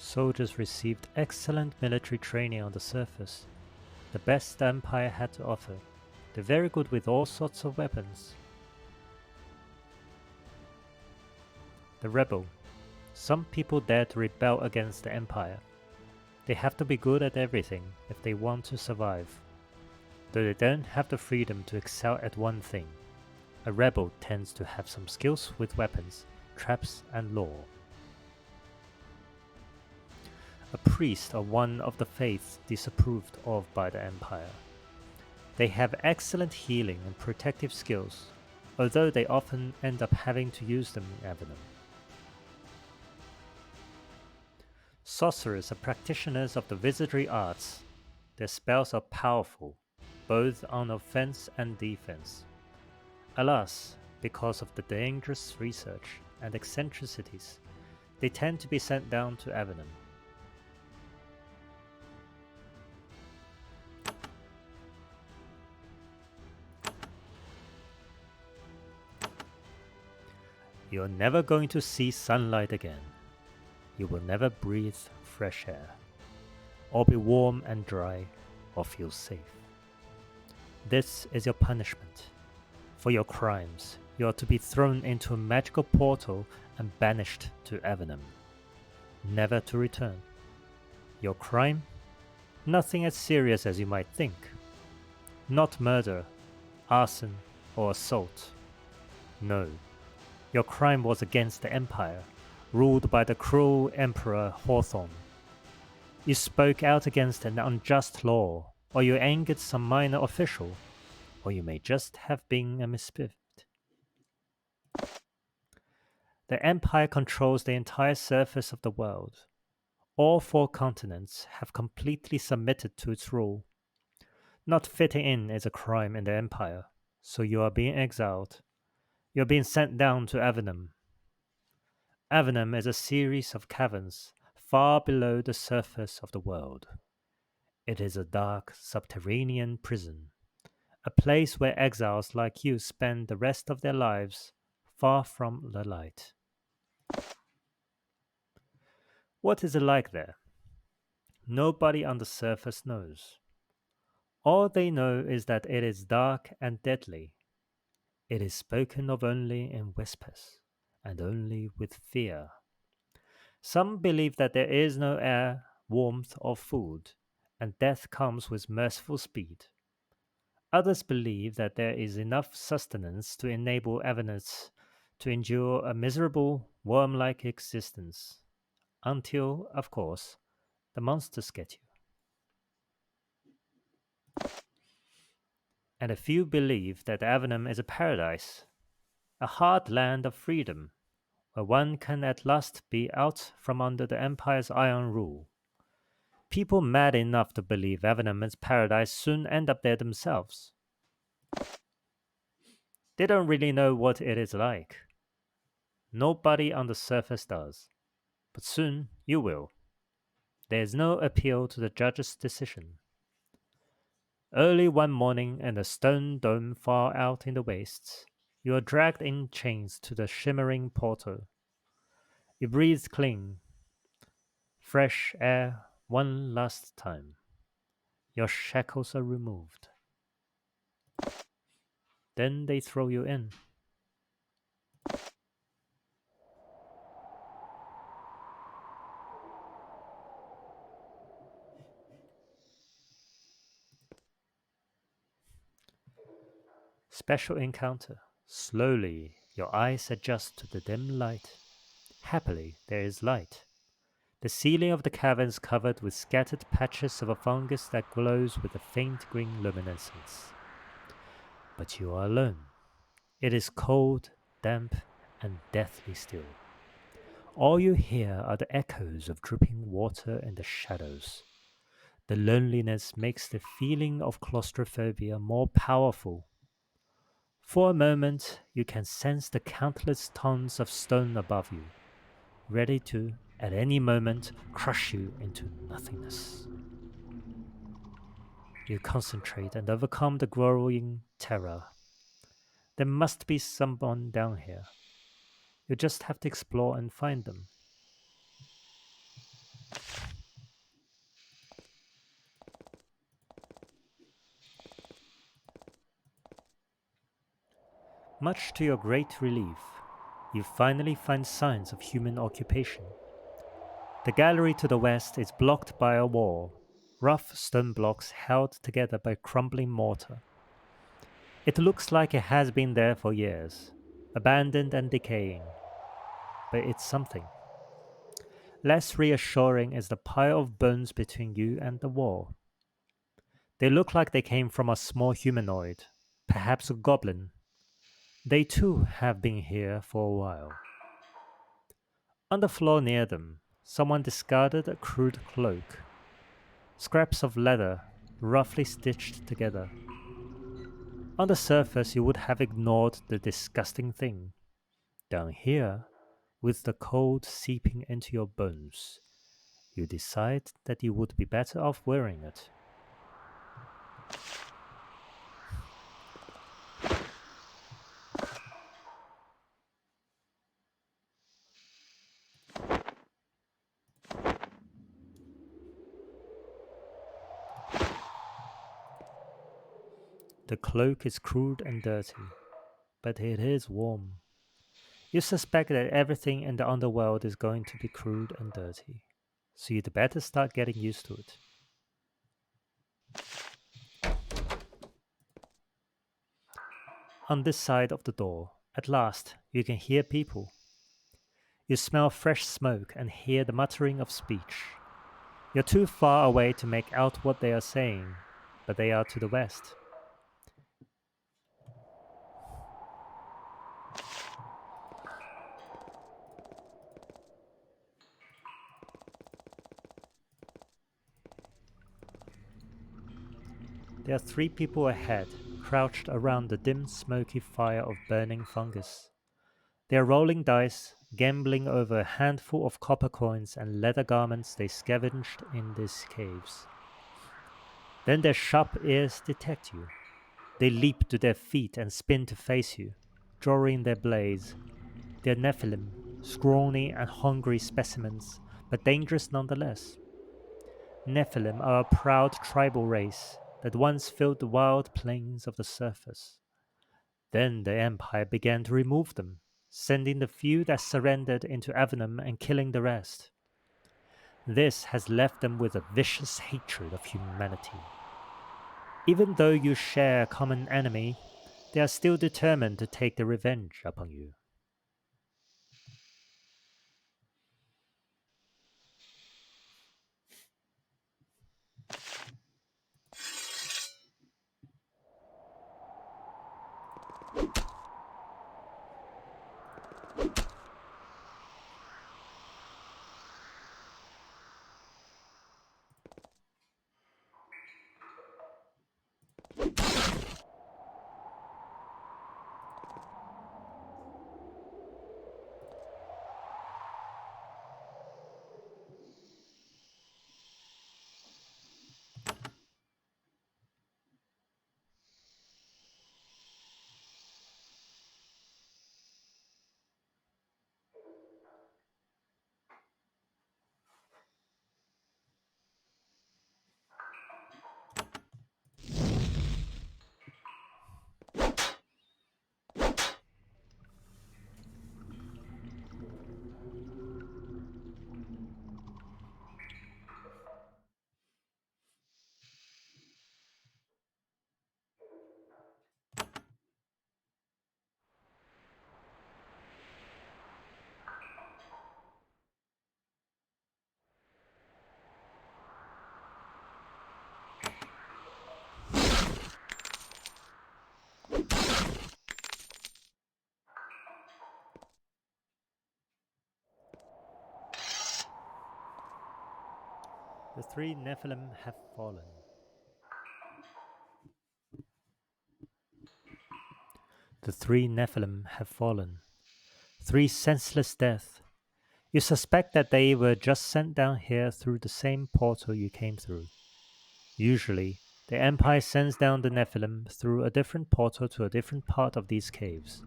Soldiers received excellent military training on the surface, the best the Empire had to offer. They're very good with all sorts of weapons. The Rebel. Some people dare to rebel against the Empire. They have to be good at everything if they want to survive. Though they don't have the freedom to excel at one thing. A rebel tends to have some skills with weapons, traps, and law. A priest or one of the faiths disapproved of by the Empire. They have excellent healing and protective skills, although they often end up having to use them in Avernum. Sorcerers are practitioners of the wizardry arts. Their spells are powerful, both on offense and defense. Alas, because of the dangerous research and eccentricities, they tend to be sent down to Avernum. You're never going to see sunlight again. You will never breathe fresh air, or be warm and dry, or feel safe. This is your punishment. For your crimes, you are to be thrown into a magical portal and banished to Avernum, never to return. Your crime? Nothing as serious as you might think. Not murder, arson, or assault. No, your crime was against the Empire, ruled by the cruel Emperor Hawthorne. You spoke out against an unjust law, or you angered some minor official, or you may just have been a misfit. The Empire controls the entire surface of the world. All four continents have completely submitted to its rule. Not fitting in is a crime in the Empire, so you are being exiled. You are being sent down to Avernum. Avernum is a series of caverns far below the surface of the world. It is a dark subterranean prison, a place where exiles like you spend the rest of their lives far from the light. What is it like there? Nobody on the surface knows. All they know is that it is dark and deadly. It is spoken of only in whispers, and only with fear. Some believe that there is no air, warmth, or food, and death comes with merciful speed. Others believe that there is enough sustenance to enable Avernus to endure a miserable, worm-like existence. Until, of course, the monsters get you. And a few believe that Avernum is a paradise, a hard land of freedom, where one can at last be out from under the Empire's iron rule. People mad enough to believe Avernum is paradise soon end up there themselves. They don't really know what it is like. Nobody on the surface does. But soon you will. There is no appeal to the judge's decision. Early one morning in a stone dome far out in the wastes, you are dragged in chains to the shimmering portal. You breathe clean, fresh air one last time. Your shackles are removed. Then they throw you in. Special encounter. Slowly, your eyes adjust to the dim light. Happily, there is light. The ceiling of the cavern is covered with scattered patches of a fungus that glows with a faint green luminescence. But you are alone. It is cold, damp, and deathly still. All you hear are the echoes of dripping water in the shadows. The loneliness makes the feeling of claustrophobia more powerful. For a moment, you can sense the countless tons of stone above you, ready to, at any moment, crush you into nothingness. You concentrate and overcome the growing terror. There must be someone down here. You just have to explore and find them. Much to your great relief, you finally find signs of human occupation. The gallery to the west is blocked by a wall, rough stone blocks held together by crumbling mortar. It looks like it has been there for years, abandoned and decaying, but it's something. Less reassuring is the pile of bones between you and the wall. They look like they came from a small humanoid, perhaps a goblin. They too have been here for a while. On the floor near them, someone discarded a crude cloak. Scraps of leather, roughly stitched together. On the surface, you would have ignored the disgusting thing. Down here, with the cold seeping into your bones, you decide that you would be better off wearing it. The cloak is crude and dirty, but it is warm. You suspect that everything in the underworld is going to be crude and dirty, so you'd better start getting used to it. On this side of the door, at last, you can hear people. You smell fresh smoke and hear the muttering of speech. You're too far away to make out what they are saying, but they are to the west. There are three people ahead, crouched around the dim, smoky fire of burning fungus. They are rolling dice, gambling over a handful of copper coins and leather garments they scavenged in these caves. Then their sharp ears detect you. They leap to their feet and spin to face you, drawing their blades. They're Nephilim, scrawny and hungry specimens, but dangerous nonetheless. Nephilim are a proud tribal race that once filled the wild plains of the surface. Then the Empire began to remove them, sending the few that surrendered into Avernum and killing the rest. This has left them with a vicious hatred of humanity. Even though you share a common enemy, they are still determined to take their revenge upon you. The three Nephilim have fallen. The three Nephilim have fallen. Three senseless deaths. You suspect that they were just sent down here through the same portal you came through. Usually, the Empire sends down the Nephilim through a different portal to a different part of these caves.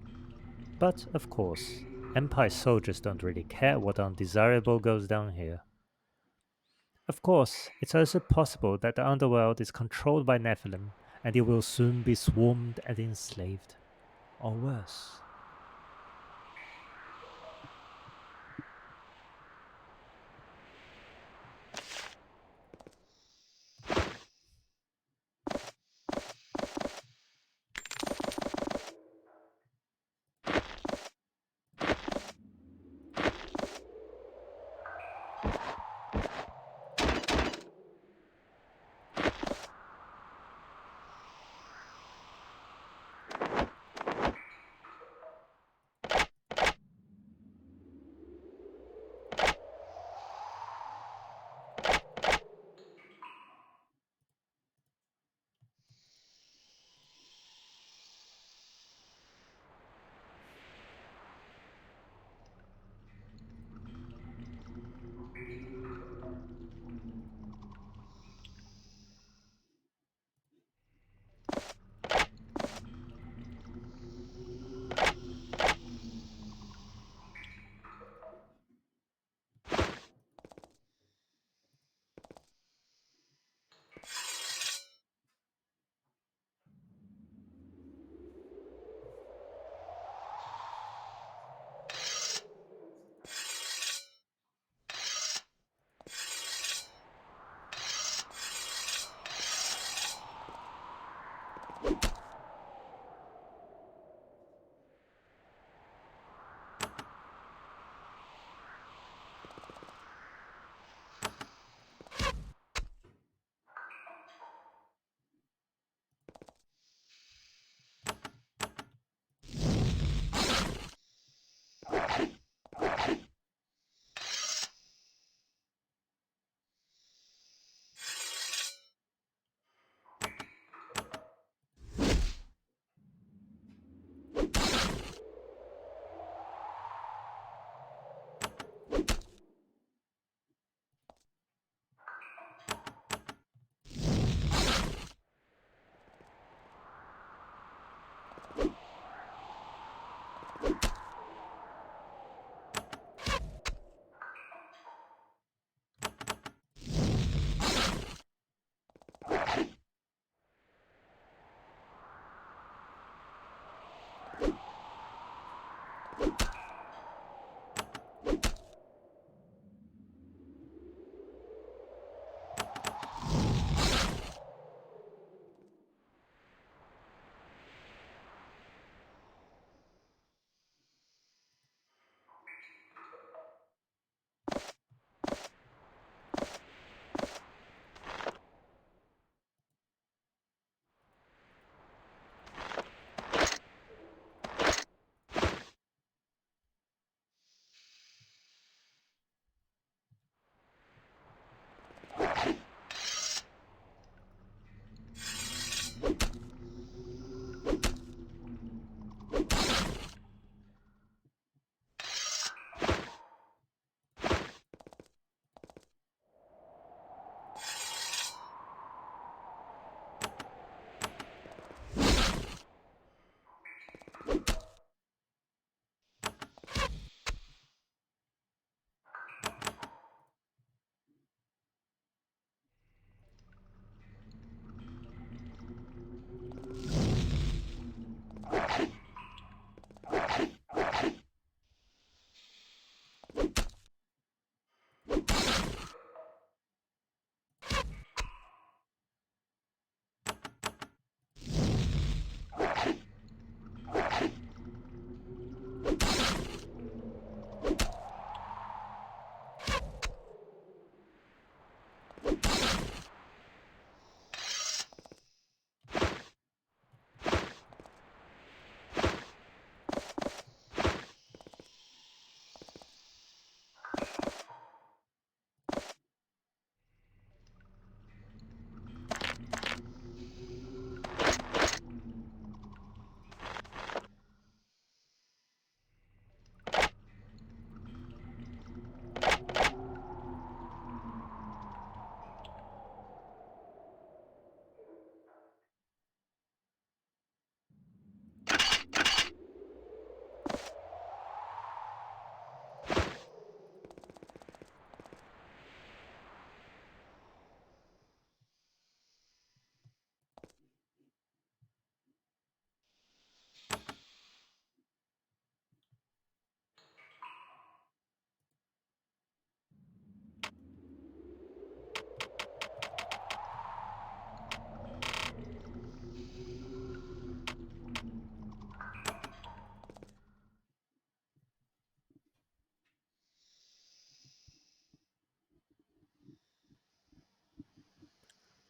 But, of course, Empire soldiers don't really care what undesirable goes down here. Of course, it's also possible that the underworld is controlled by Nephilim and it will soon be swarmed and enslaved. or worse.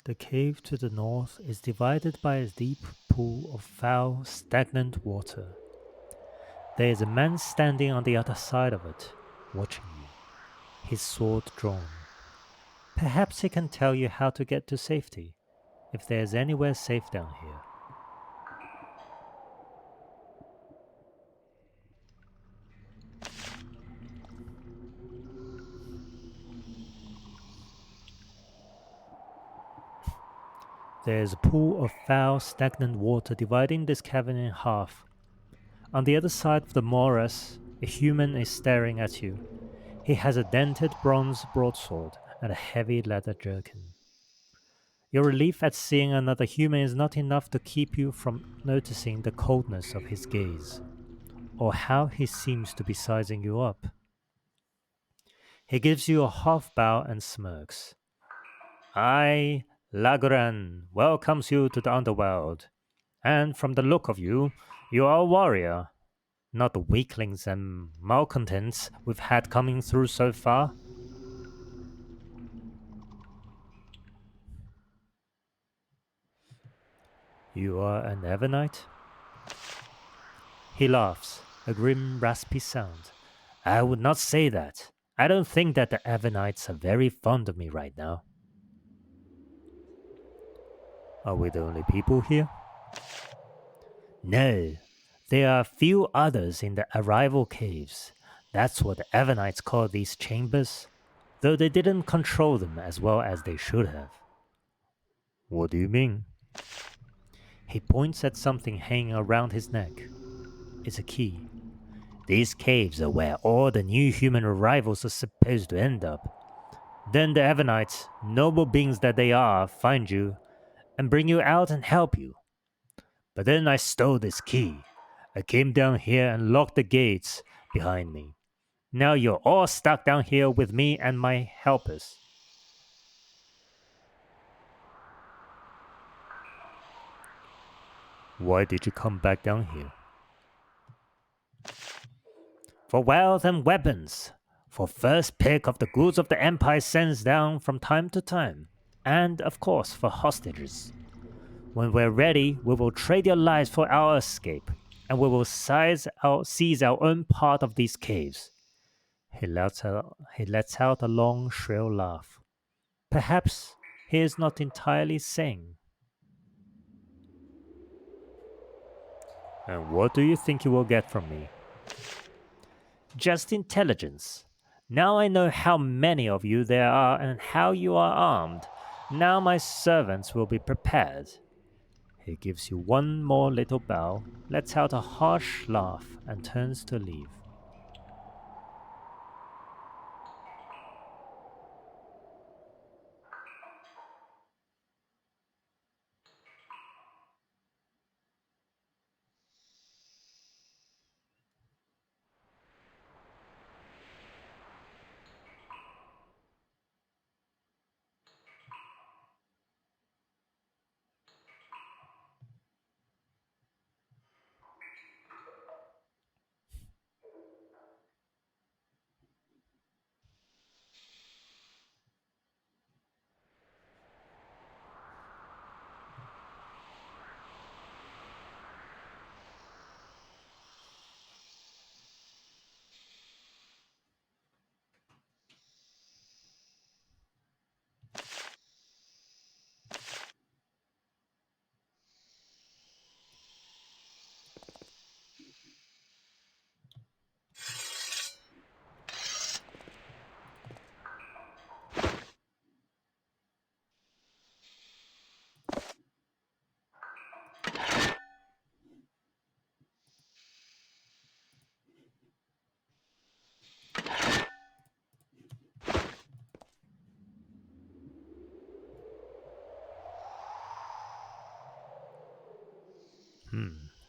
The cave to the north is divided by a deep pool of foul, stagnant water. There is a man standing on the other side of it, watching you, his sword drawn. Perhaps he can tell you how to get to safety, if there is anywhere safe down here. There is a pool of foul, stagnant water dividing this cavern in half. On the other side of the morass, a human is staring at you. He has a dented bronze broadsword and a heavy leather jerkin. Your relief at seeing another human is not enough to keep you from noticing the coldness of his gaze, or how he seems to be sizing you up. He gives you a half bow and smirks. I, Laguran, welcomes you to the underworld, and from the look of you, you are a warrior, not the weaklings and malcontents we've had coming through so far. You are an Avernite? He laughs, a grim, raspy sound. I would not say that. I don't think that the Avernites are very fond of me right now. Are we the only people here? No. There are a few others in the arrival caves. That's what the Avernites call these chambers, though they didn't control them as well as they should have. What do you mean? He points at something hanging around his neck. It's a key. These caves are where all the new human arrivals are supposed to end up. Then the Avernites, noble beings that they are, find you and bring you out and help you. But then I stole this key. I came down here and locked the gates behind me. Now you're all stuck down here with me and my helpers. Why did you come back down here? For wealth and weapons. For first pick of the goods of the Empire sends down from time to time. And, of course, for hostages. When we're ready, we will trade your lives for our escape, and we will seize our own part of these caves. He lets out a long, shrill laugh. Perhaps he is not entirely sane. And what do you think you will get from me? Just intelligence. Now I know how many of you there are and how you are armed. Now my servants will be prepared. He gives you one more little bow, lets out a harsh laugh, and turns to leave.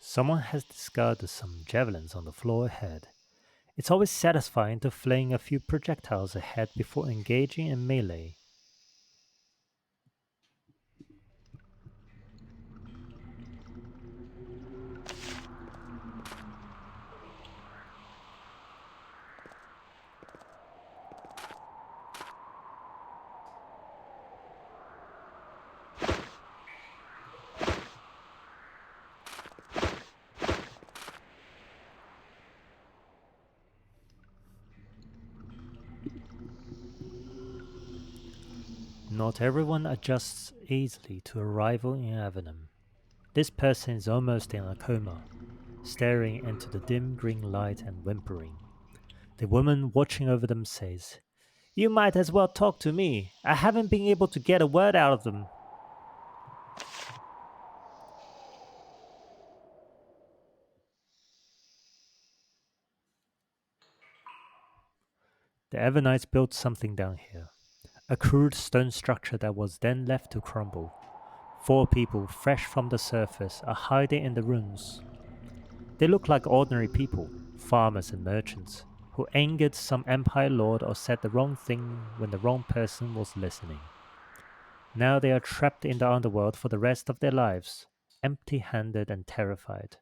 Someone has discarded some javelins on the floor ahead. It's always satisfying to fling a few projectiles ahead before engaging in melee. Not everyone adjusts easily to arrival in Avernum. This person is almost in a coma, staring into the dim green light and whimpering. The woman watching over them says, "You might as well talk to me. I haven't been able to get a word out of them." The Evernites built something down here, a crude stone structure that was then left to crumble. 4 people, fresh from the surface, are hiding in the ruins. They look like ordinary people, farmers and merchants, who angered some empire lord or said the wrong thing when the wrong person was listening. Now they are trapped in the underworld for the rest of their lives, empty-handed and terrified.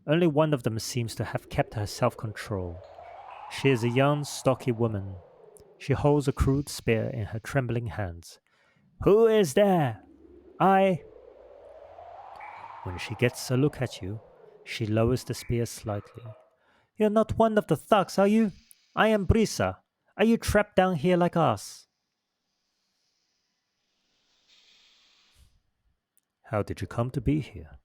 Only one of them seems to have kept her self-control. She is a young, stocky woman. She holds a crude spear in her trembling hands. "Who is there?" "I." When she gets a look at you, she lowers the spear slightly. "You're not one of the thugs, are you? I am Brisa. Are you trapped down here like us?" "How did you come to be here?"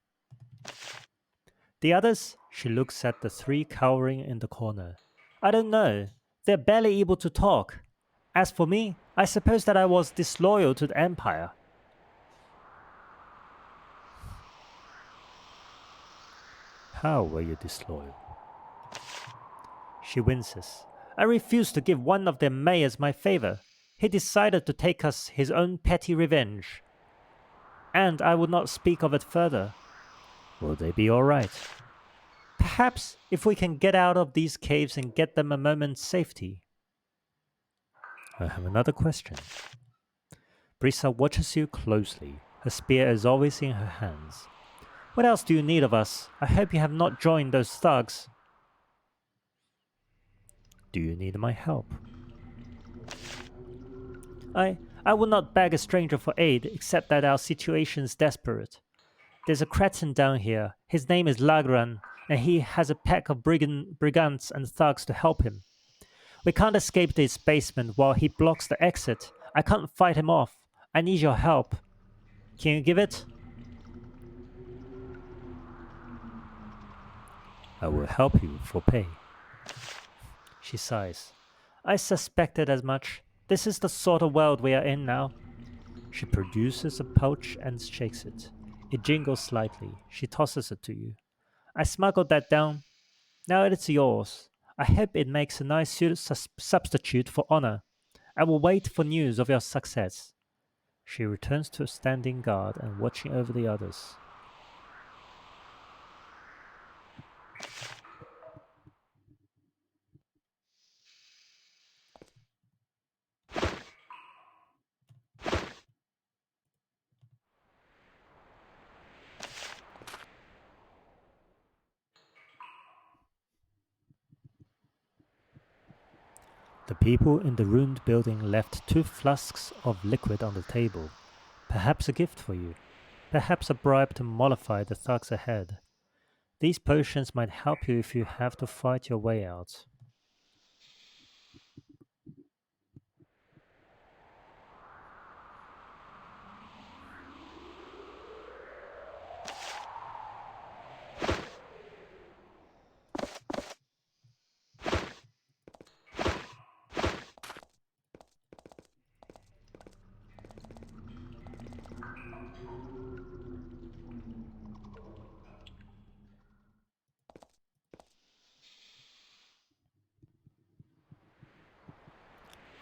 "The others?" She looks at the 3 cowering in the corner. "I don't know. They're barely able to talk. As for me, I suppose that I was disloyal to the Empire." "How were you disloyal?" She winces. "I refused to give one of their mayors my favor. He decided to take us his own petty revenge. And I would not speak of it further." "Will they be all right?" "Perhaps, if we can get out of these caves and get them a moment's safety." "I have another question." Brisa watches you closely. Her spear is always in her hands. "What else do you need of us? I hope you have not joined those thugs." "Do you need my help?" I will not beg a stranger for aid, except that our situation is desperate. There's a cretin down here. His name is Lagran, and he has a pack of brigands and thugs to help him. We can't escape this basement while he blocks the exit. I can't fight him off. I need your help. Can you give it?" "I will help you for pay." She sighs. "I suspected as much. This is the sort of world we are in now." She produces a pouch and shakes it. It jingles slightly. She tosses it to you. "I smuggled that down. Now it's yours. I hope it makes a nice substitute for honor. I will wait for news of your success." She returns to standing guard and watching over the others. The people in the ruined building left 2 flasks of liquid on the table. Perhaps a gift for you. Perhaps a bribe to mollify the thugs ahead. These potions might help you if you have to fight your way out.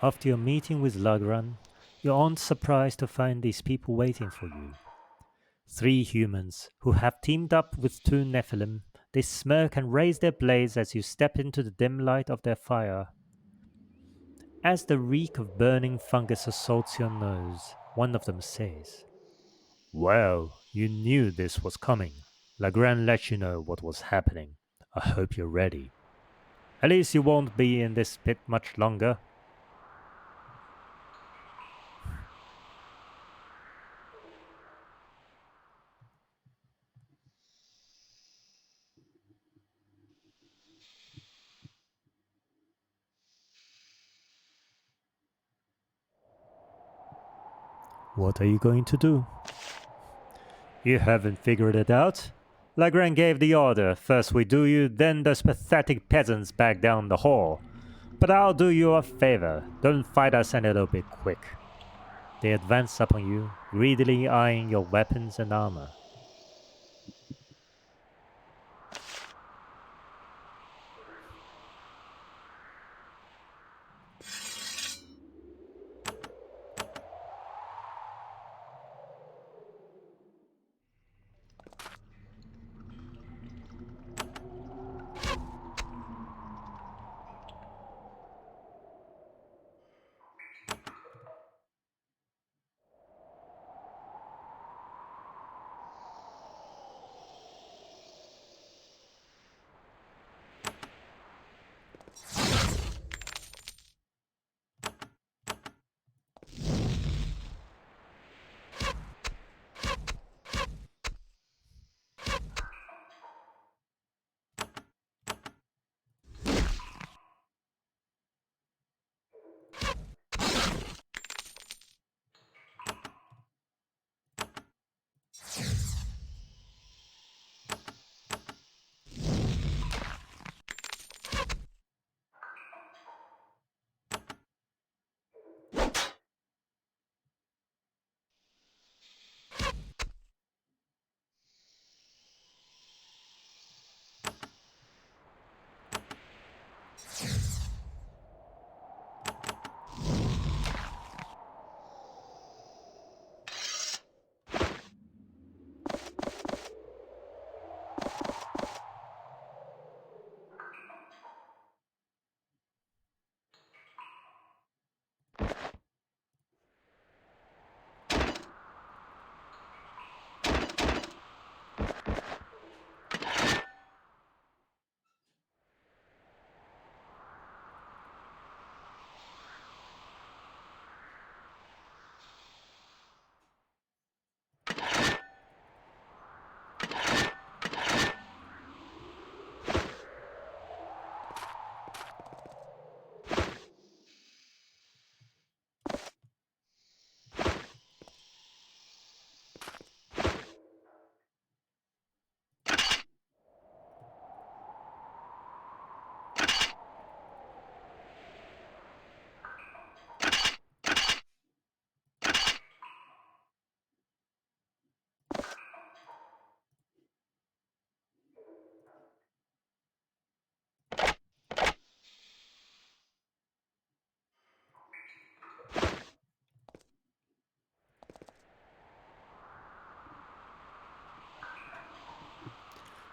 After your meeting with Lagran, you aren't surprised to find these people waiting for you. 3 humans who have teamed up with 2 Nephilim. They smirk and raise their blades as you step into the dim light of their fire. As the reek of burning fungus assaults your nose, one of them says, "Well, you knew this was coming. Lagran let you know what was happening. I hope you're ready. At least you won't be in this pit much longer." What are you going to do? You haven't figured it out? Lagrange gave the order. First we do you, then those pathetic peasants back down the hall. But I'll do you a favor. Don't fight us any little bit quick. They advance upon you, greedily eyeing your weapons and armor.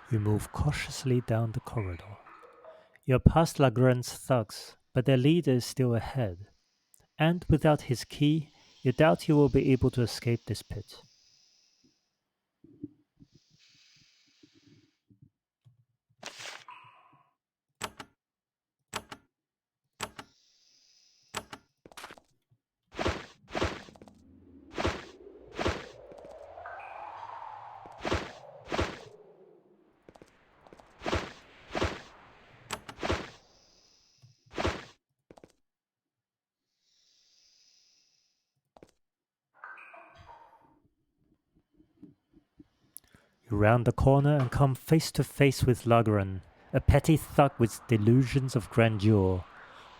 You move cautiously down the corridor. You're past Lagrange's thugs, but their leader is still ahead. And without his key, you doubt you will be able to escape this pit. You round the corner and come face to face with Lagran, a petty thug with delusions of grandeur.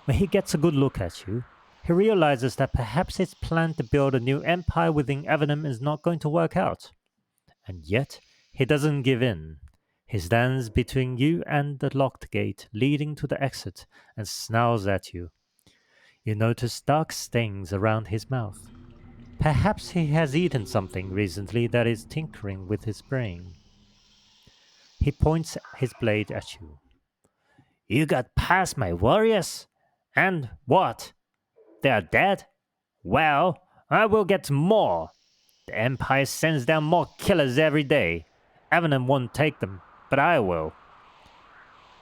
When he gets a good look at you, he realizes that perhaps his plan to build a new empire within Avernum is not going to work out. And yet, he doesn't give in. He stands between you and the locked gate leading to the exit and snarls at you. You notice dark stains around his mouth. Perhaps he has eaten something recently that is tinkering with his brain. He points his blade at you. You got past my warriors? And what? They are dead? Well, I will get more. The Empire sends down more killers every day. Avernum won't take them, but I will.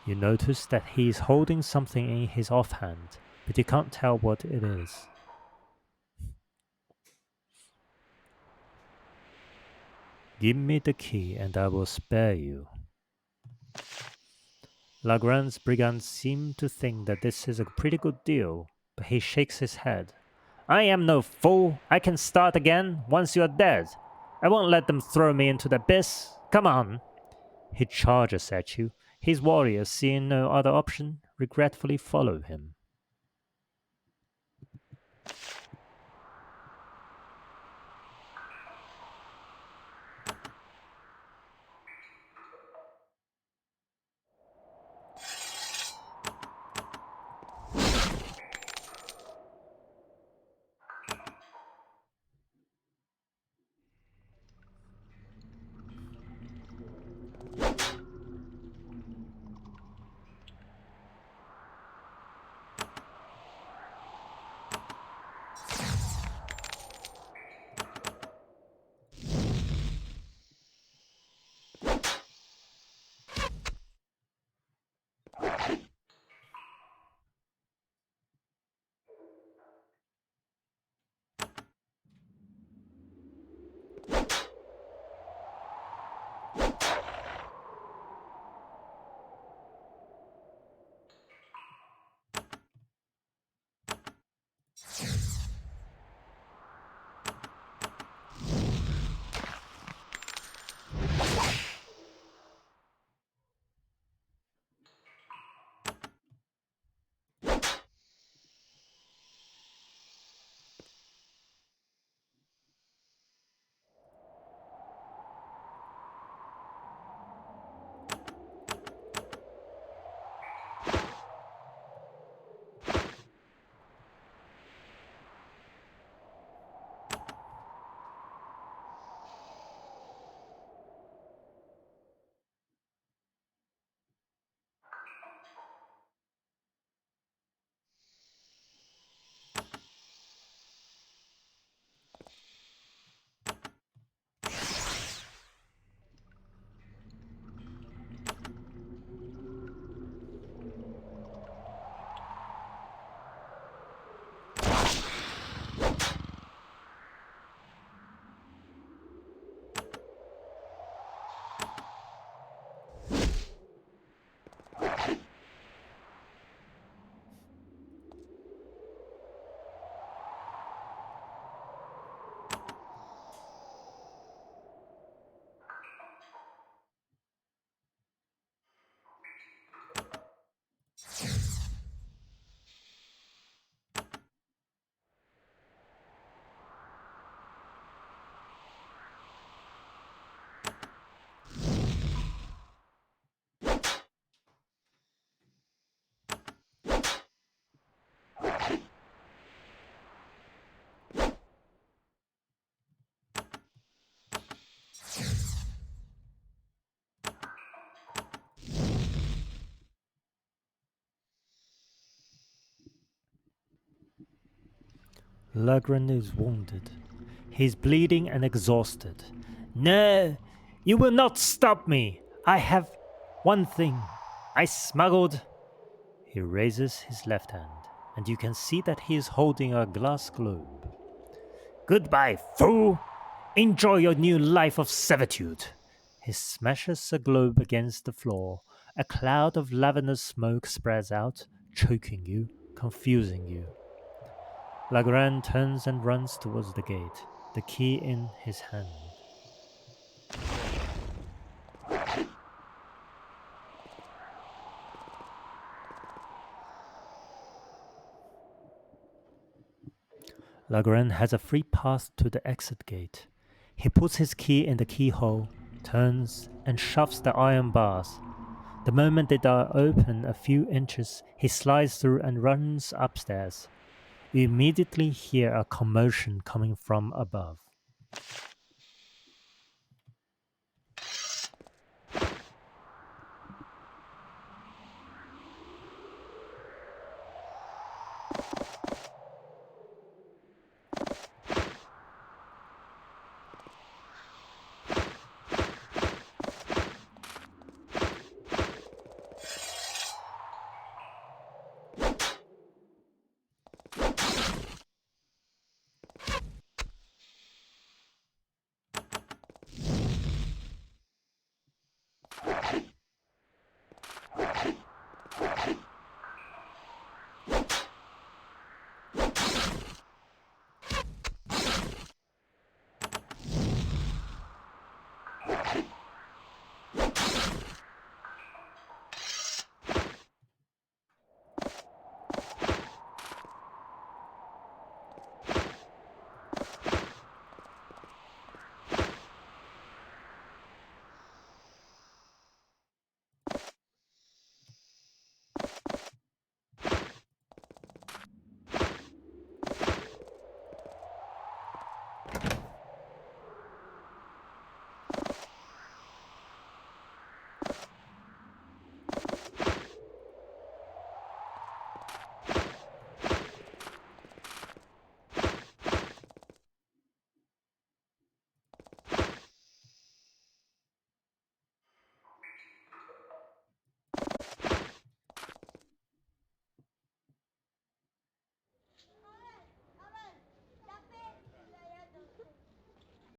You notice that he is holding something in his offhand, but you can't tell what it is. Give me the key and I will spare you. Lagrange's brigands seem to think that this is a pretty good deal, but he shakes his head. I am no fool. I can start again once you are dead. I won't let them throw me into the abyss. Come on. He charges at you. His warriors, seeing no other option, regretfully follow him. Lagran is wounded. He is bleeding and exhausted. No, you will not stop me. I have one thing. I smuggled. He raises his left hand, and you can see that he is holding a glass globe. Goodbye, fool! Enjoy your new life of servitude. He smashes the globe against the floor. A cloud of lavender smoke spreads out, choking you, confusing you. Legrand turns and runs towards the gate, the key in his hand. Legrand has a free path to the exit gate. He puts his key in the keyhole, turns, and shoves the iron bars. The moment they are open a few inches, he slides through and runs upstairs. You immediately hear a commotion coming from above.